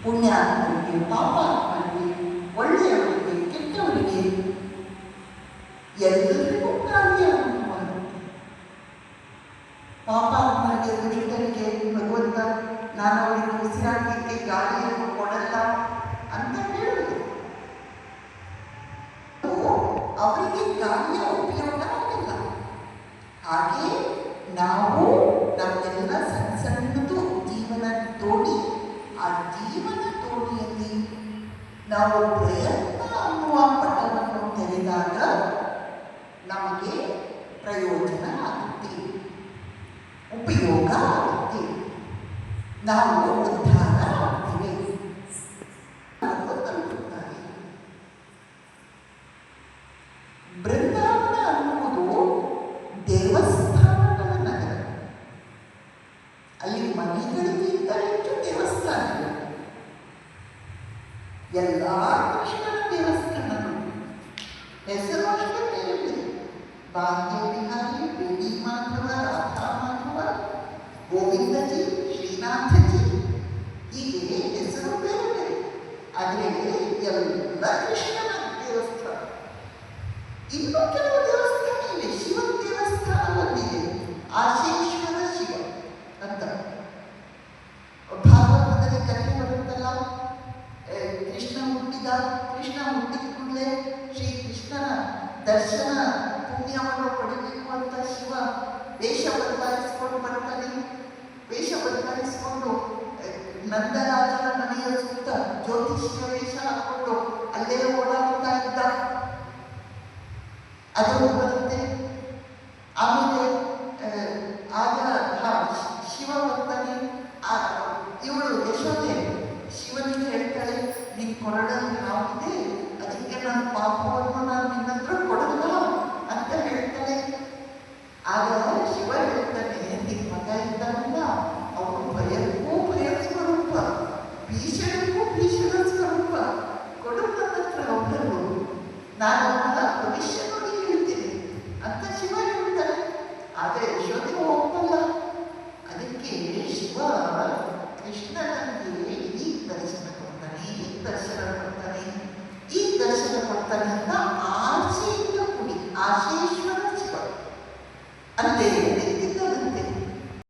ಪುಣ್ಯಾತ್ಮರಿಗೆ, ಪಾಪಾತ್ಮರಿಗೆ, ಒಳ್ಳೆಯವರಿಗೆ, ಕೆಟ್ಟವರಿಗೆ ಎಲ್ಲರಿಗೂ ಕಾರ್ಯ ಉಂಟು. ಪಾಪಾತ್ಮರಿಗೆ, ದುಷ್ಟರಿಗೆ ಭಗವಂತ ನಾನು ಅವರಿಗೆ ಉಸಿರಾಡಲಿಕ್ಕೆ ಗಾಳಿಯನ್ನು ಕೊಡಲ್ಲ ಅಂತ ಹೇಳುವುದು. ಅವರಿಗೆ ಗಾಳಿಯ ಉಪಯೋಗ ಆಗಿಲ್ಲ. ಹಾಗೆ ನಾವು ನಮ್ಮೆಲ್ಲ ಸಣ್ಣ ಸಣ್ಣದು ಜೀವನ ದೋಣಿ, ಆ ಜೀವನ ದೋಣಿಯಲ್ಲಿ ನಾವು ಪ್ರಯತ್ನ ಅನ್ನುವ ಪಟವನ್ನು ತೆರೆದಾಗ ನಮಗೆ ಪ್ರಯೋಜನ ಆಗುತ್ತೆ, ಉಪಯೋಗ ಆಗುತ್ತೆ, ನಾವು ಉದ್ಧಾರ ಆಗ್ತೇವೆ. ತಲುಪುತ್ತಾರೆ. ಬೃಂದಾವನ ಅನ್ನುವುದು ದೇವಸ್ಥಾನಗಳ ನಗರ. ಅಲ್ಲಿ ಮನೆಗಳಿಗಿಂತ ಹೆಚ್ಚು ದೇವಸ್ಥಾನಗಳು. ಎಲ್ಲ ಕೃಷ್ಣನ ದೇವಸ್ಥಾನಗಳು. ಹೆಸರು ಅಷ್ಟೇ ಬೇರೆ ಬೇರೆ. ಭಾಗ್ಯ ವಿಹಾರಿ, ಬೇಡಿ ಮಾಧವ, ರಾಧಾ ಮಾಧವ, ಗೋವಿಂದಜಿ, ಶ್ರೀನಾಥಜಿ, ಹೀಗೆ ಹೆಸರು ಬೇರೆ ಬೇರೆ. ಆದರೆ ಎಲ್ಲ ಕೃಷ್ಣನ ದೇವಸ್ಥಾನ. ಇನ್ನೂ ಕೆಲವು ದೇವಸ್ಥಾನ ಇವೆ. ಶಿವನ ದೇವಸ್ಥಾನವಲ್ಲಿದೆ, ಆಶೇಶ್ವರ ಶಿವ ಅಂತ. ಭಾಗವತದಲ್ಲಿ ಕಥೆ ಬರುತ್ತಲ್ಲ, ಕೃಷ್ಣ ಹುಟ್ಟಿದ ಕೂಡಲೇ ಶ್ರೀ ಕೃಷ್ಣನ ದರ್ಶನ ಪುಣ್ಯವನ್ನು ಪಡೆಯಬೇಕು ಅಂತ ಶಿವ ವೇಷ ಬದಲಾಯಿಸಿಕೊಂಡು ಬರ್ತಾನೆ. ವೇಷ ಬದಲಾಯಿಸಿಕೊಂಡು ನಂದರಾಜನ ಮನೆಯ ಸುತ್ತ ಜ್ಯೋತಿಷ್ಯ ವೇಷ ಹಾಕೊಂಡು ಅಲ್ಲೇ ಓಡಾಡ್ತಾ ಇದ್ದ. ಅದು ಬರುತ್ತೆ. ಆಮೇಲೆ ಆಗ ಶಿವ ಬರ್ತಾನೆ. ಇವಳು ಯಶೋದೆ ಶಿವನಿಗೆ ಹೇಳ್ತಾಳೆ, ನಿನ್ ಕೊರಳಲ್ಲಿ ಹಾವಿದೆ, ಅದಕ್ಕೆ ನನ್ನ ಪಾಪವನ್ನು ನಾನು ನಿನ್ನ ಹತ್ರ ಕೊಡಲ್ಲ ಅಂತ ಹೇಳ್ತಾಳೆ. ಆಗ ಶಿವ ಹೇಳ್ತಾನೆ, ನಿನ್ ಮಗ ಇದ್ದಾನಲ್ಲ, ಅವನು ಭಯಕ್ಕೂ ಭಯ ಸ್ವರೂಪ, ಭೀಷಣಕ್ಕೂ ಭೀಷಣ ಸ್ವರೂಪ, ಕೊಡು ನನ್ನ ಹತ್ರ ಒಬ್ಬರು, ನಾನು